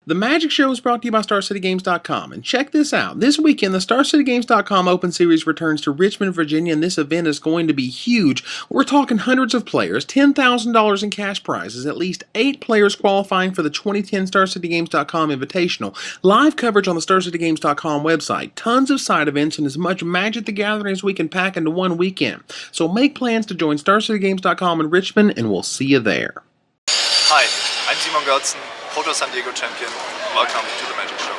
The Magic Show is brought to you by StarCityGames.com, and check this out. This weekend, the StarCityGames.com Open Series returns to Richmond, Virginia, and this event is going to be huge. We're talking hundreds of players, $10,000 in cash prizes, at least 8 players qualifying for the 2010 StarCityGames.com Invitational, live coverage on the StarCityGames.com website, tons of side events, and as much Magic the Gathering as we can pack into one weekend. So make plans to join StarCityGames.com in Richmond, and we'll see you there. Hi, I'm Simon Götzen, Proto San Diego champion. Welcome to the Magic Show.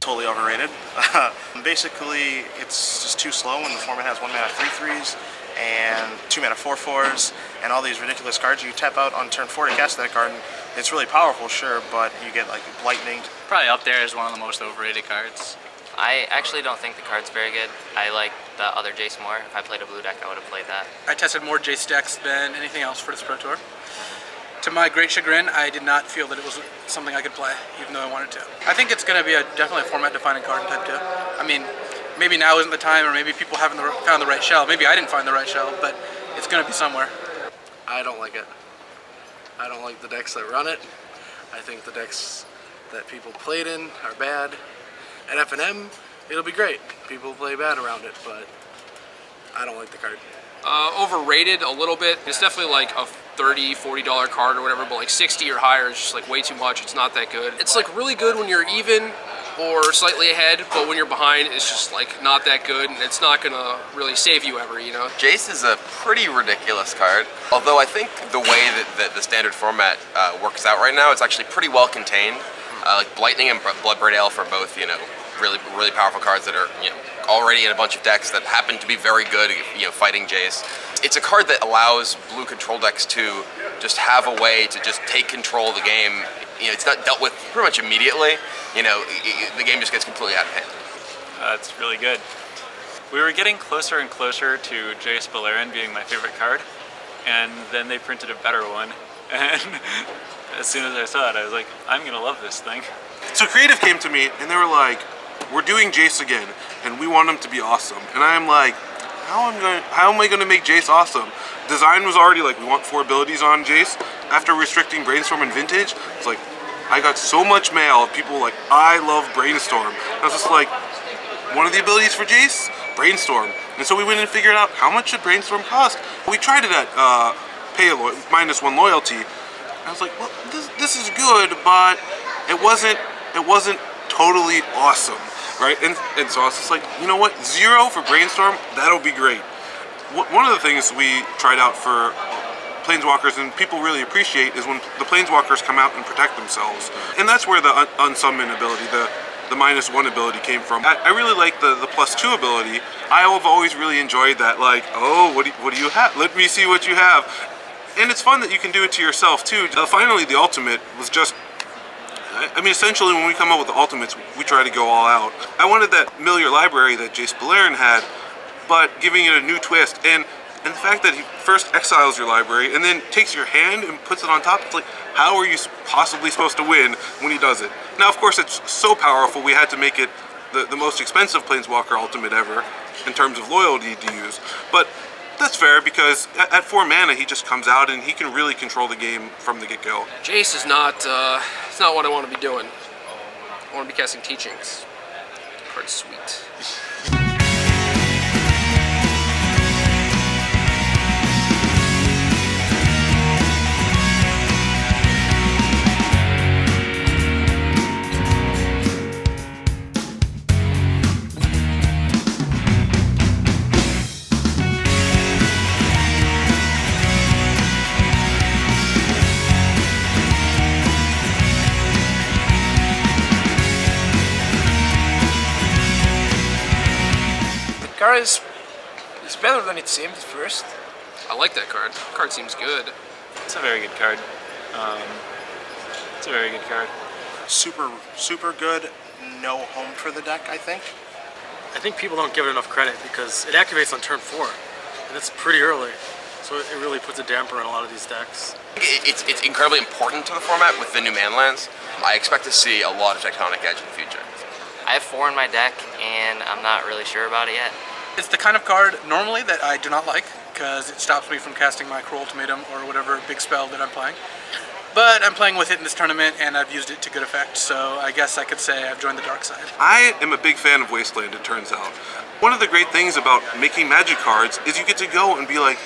Totally overrated. Basically, it's just too slow when the format has 1 mana 3/3s and 2 mana 4/4s and all these ridiculous cards. You tap out on turn 4 to cast that card, and it's really powerful, sure, but you get like lightning. Probably up there as one of the most overrated cards. I actually don't think the card's very good. I like the other Jace more. If I played a blue deck, I would have played that. I tested more Jace decks than anything else for this Pro Tour. To my great chagrin, I did not feel that it was something I could play, even though I wanted to. I think it's going to be definitely a format-defining card in Type 2. I mean, maybe now isn't the time, or maybe people haven't found the right shell. Maybe I didn't find the right shell, but it's going to be somewhere. I don't like it. I don't like the decks that run it. I think the decks that people played in are bad. At FNM, it'll be great. People play bad around it, but I don't like the card. Overrated a little bit. It's definitely like a $30, $40 card or whatever, but like 60 or higher is just like way too much. It's not that good. It's like really good when you're even or slightly ahead, but when you're behind, it's just like not that good, and it's not gonna really save you ever, you know? Jace is a pretty ridiculous card, although I think the way that the standard format works out right now, it's actually pretty well contained. Like Blightning and Bloodbraid Elf are both, you know, really powerful cards that are, you know, already in a bunch of decks that happen to be very good, you know, fighting Jace. It's a card that allows blue control decks to just have a way to just take control of the game. You know, it's not dealt with pretty much immediately. You know, the game just gets completely out of hand. It's really good. We were getting closer and closer to Jace Beleren being my favorite card, and then they printed a better one, and as soon as I saw it, I was like, I'm gonna love this thing. So Creative came to me, and they were like, we're doing Jace again, and we want him to be awesome. And I'm like, how am I gonna make Jace awesome? Design was already like, we want 4 abilities on Jace. After restricting Brainstorm and Vintage, it's like, I got so much mail of people like, I love Brainstorm. I was just like, one of the abilities for Jace? Brainstorm. And so we went and figured out, how much should Brainstorm cost? We tried it at pay -1 loyalty. I was like, well, this is good, but it wasn't totally awesome, right? And so I was just like, you know what, 0 for Brainstorm, that'll be great. One of the things we tried out for Planeswalkers and people really appreciate is when the Planeswalkers come out and protect themselves. And that's where the unsummon ability, the -1 ability came from. I really like the +2 ability. I have always really enjoyed that, like, oh, what do you have? Let me see what you have. And it's fun that you can do it to yourself too. Finally, the ultimate was just, I mean, essentially when we come up with the ultimates, we try to go all out. I wanted that familiar library that Jace Beleren had, but giving it a new twist. And the fact that he first exiles your library and then takes your hand and puts it on top, it's like, how are you possibly supposed to win when he does it? Now, of course, it's so powerful, we had to make it the most expensive Planeswalker ultimate ever in terms of loyalty to use. But that's fair, because at 4 mana, he just comes out and he can really control the game from the get-go. Jace is not, it's not what I want to be doing. I want to be casting Teachings. Card's sweet. card is better than it seemed at first. I like that card. Card seems good. It's a very good card. It's a very good card. Super good. No home for the deck, I think. I think people don't give it enough credit because it activates on turn 4, and it's pretty early. So it really puts a damper on a lot of these decks. It's incredibly important to the format with the new Manlands. I expect to see a lot of Tectonic Edge in the future. I have 4 in my deck, and I'm not really sure about it yet. It's the kind of card normally that I do not like because it stops me from casting my Cruel Ultimatum or whatever big spell that I'm playing. But I'm playing with it in this tournament and I've used it to good effect, so I guess I could say I've joined the dark side. I am a big fan of Wasteland, it turns out. One of the great things about making Magic cards is you get to go and be like,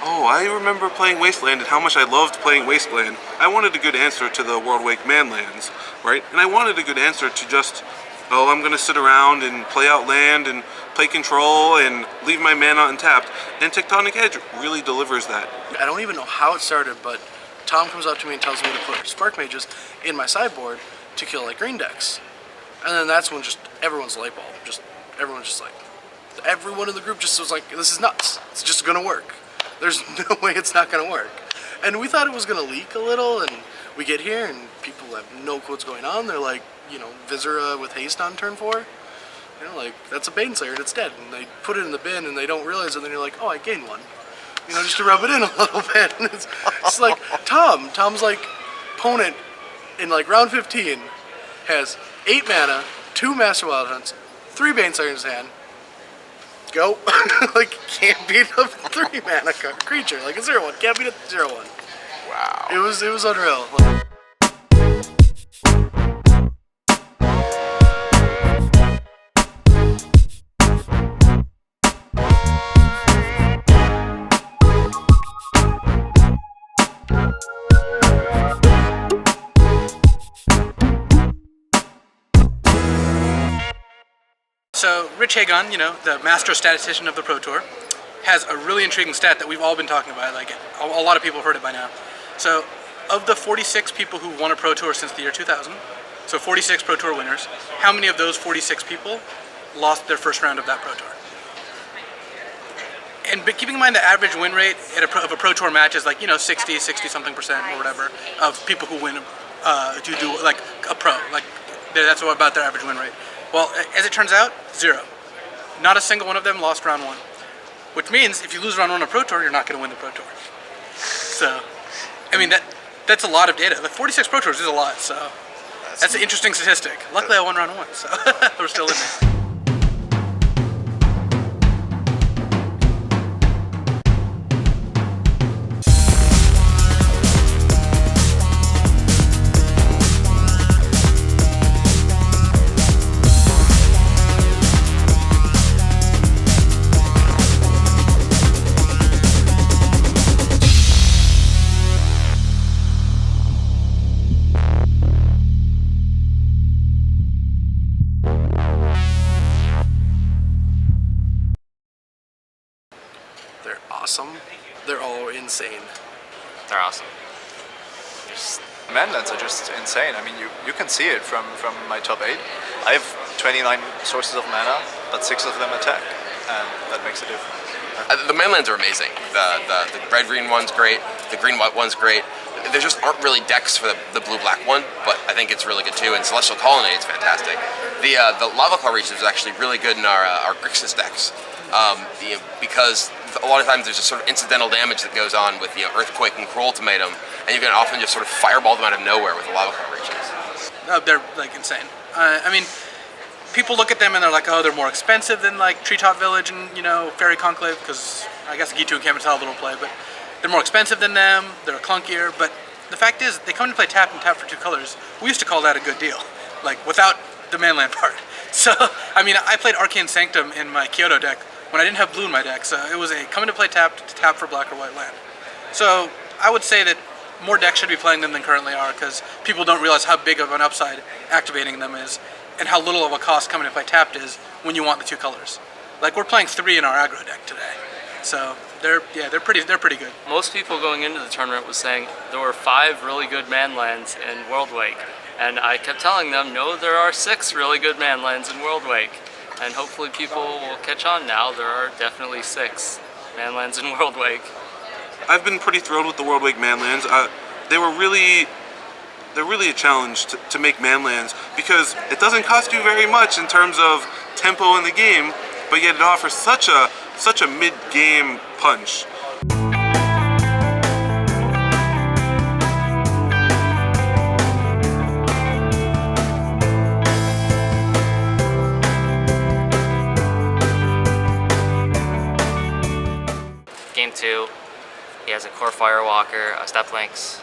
oh, I remember playing Wasteland and how much I loved playing Wasteland. I wanted a good answer to the Worldwake Manlands, right? And I wanted a good answer to just, oh, I'm gonna sit around and play out land and play control and leave my mana untapped. And Tectonic Edge really delivers that. I don't even know how it started, but Tom comes up to me and tells me to put Spark Mages in my sideboard to kill like green decks. And then that's when just everyone's light bulb, everyone's just like, everyone in the group just was like, this is nuts. It's just gonna work. There's no way it's not gonna work. And we thought it was gonna leak a little, and we get here and people have no clue what's going on. They're like, you know, Viscera with haste on turn 4. You know, like, that's a Baneslayer and it's dead. And they put it in the bin and they don't realize it, and then you're like, oh, I gained 1. You know, just to rub it in a little bit. And it's like, Tom's like, opponent in like round 15 has 8 mana, 2 Master Wild Hunts, 3 Baneslayer in his hand. Go. Like, can't beat a 3 mana creature, like a 0/1. Can't beat a 0/1. Wow. It was unreal. So Rich Hagon, you know, the master statistician of the Pro Tour, has a really intriguing stat that we've all been talking about. Like, a lot of people have heard it by now. So of the 46 people who won a Pro Tour since the year 2000, so 46 Pro Tour winners, how many of those 46 people lost their first round of that Pro Tour? And keeping in mind the average win rate of a Pro Tour match is like, you know, 60 something percent or whatever of people who win to do like a pro. Like, that's about their average win rate. Well, as it turns out, 0. Not a single one of them lost round 1. Which means if you lose round 1 on a Pro Tour, you're not going to win the Pro Tour. So, I mean, that's a lot of data. The 46 Pro Tours is a lot, so that's an interesting statistic. Luckily, I won round 1, so we're still in there. Awesome. They're all insane. They're awesome. Manlands are just insane. I mean, you can see it from my top 8. I have 29 sources of mana, but 6 of them attack, and that makes a difference. The Manlands are amazing. The red-green one's great. The green-white one's great. There just aren't really decks for the blue-black one, but I think it's really good too. And Celestial Colonnade is fantastic. The Lava Claw Reach is actually really good in our Grixis decks, because a lot of times there's just sort of incidental damage that goes on with Earthquake and Cruel Ultimatum, and you can often just sort of fireball them out of nowhere with the Lava Claw Reaches. No, they're like insane. I mean, people look at them and they're like, oh, they're more expensive than like Treetop Village and, you know, Fairy Conclave, because I guess Gitu and Kamital little play, but they're more expensive than them, they're clunkier, but the fact is, they come to play tap and tap for 2 colors. We used to call that a good deal, like without the Manland part. So, I mean, I played Arcane Sanctum in my Kyoto deck when I didn't have blue in my deck, so it was a coming to play tap to tap for black or white land. So I would say that more decks should be playing them than currently are, because people don't realize how big of an upside activating them is, and how little of a cost coming to play tapped is when you want the 2 colors. Like, we're playing 3 in our aggro deck today, so they're pretty good. Most people going into the tournament was saying there were 5 really good Manlands in Worldwake, and I kept telling them, no, there are 6 really good Manlands in Worldwake. and hopefully people will catch on now. There are definitely 6 Manlands in Worldwake. I've been pretty thrilled with the Worldwake Manlands. They're really a challenge to make Manlands because it doesn't cost you very much in terms of tempo in the game, but yet it offers such a mid-game punch. Game 2, he has a Core Firewalker, a Step Lynx,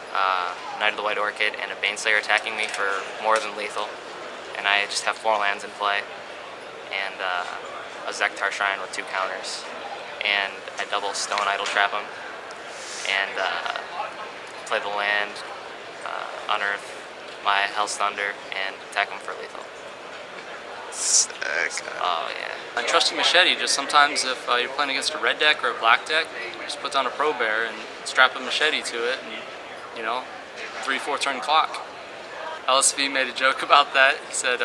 Knight of the White Orchid, and a Baneslayer attacking me for more than lethal. And I just have 4 lands in play, and a Zektar Shrine with 2 counters. And I double Stone Idol Trap him, and play the land, unearth my Hell's Thunder, and attack him for lethal. Sick. Oh yeah. And Trusty Machete, just sometimes if you're playing against a red deck or a black deck, just put down a Pro Bear and strap a machete to it, and 3-4 turn clock. LSV made a joke about that. He said,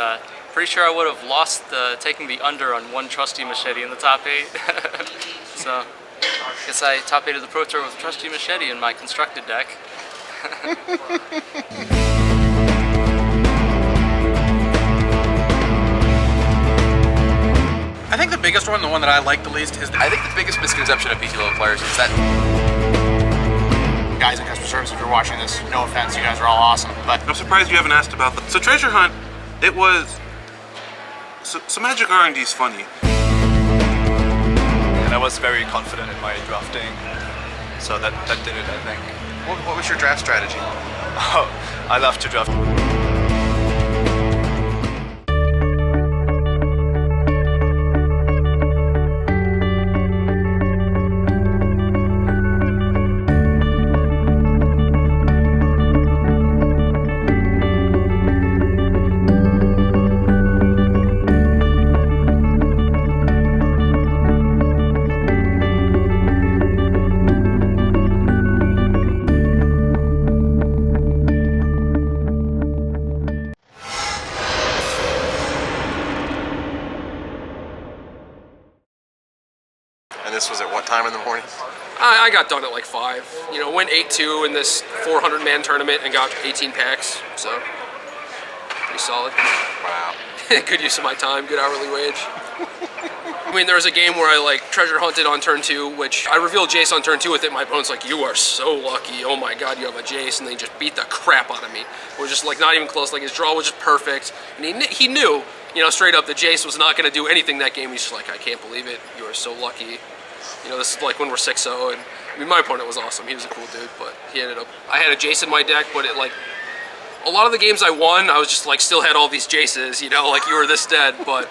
pretty sure I would have lost taking the under on 1 Trusty Machete in the top 8. So, guess I top 8'd the Pro Tour with Trusty Machete in my constructed deck. I think the biggest one, the one that I like the least, is I think the biggest misconception of PT level players is that Guys in customer service, if you're watching this, no offense, you guys are all awesome, but I'm surprised you haven't asked about them. So Treasure Hunt, it was... So Magic R&D is funny. And I was very confident in my drafting, so that did it, I think. what was your draft strategy? Oh, I love to draft. And this was at what time in the morning? I got done at like 5. Went 8-2 in this 400-man tournament and got 18 packs, so pretty solid. Wow. Good use of my time, good hourly wage. I mean, there was a game where I treasure hunted on turn 2, which I revealed Jace on turn 2 with it. My opponent's like, "You are so lucky. Oh my god, you have a Jace," and they just beat the crap out of me. It was just not even close. His draw was just perfect, and he knew, straight up that Jace was not going to do anything that game. He's just like, "I can't believe it. You are so lucky." This is when we're 6-0, and I mean, my opponent was awesome. He was a cool dude, but he ended up. I had a Jace in my deck, but it a lot of the games I won, I was just still had all these Jaces. You were this dead, but.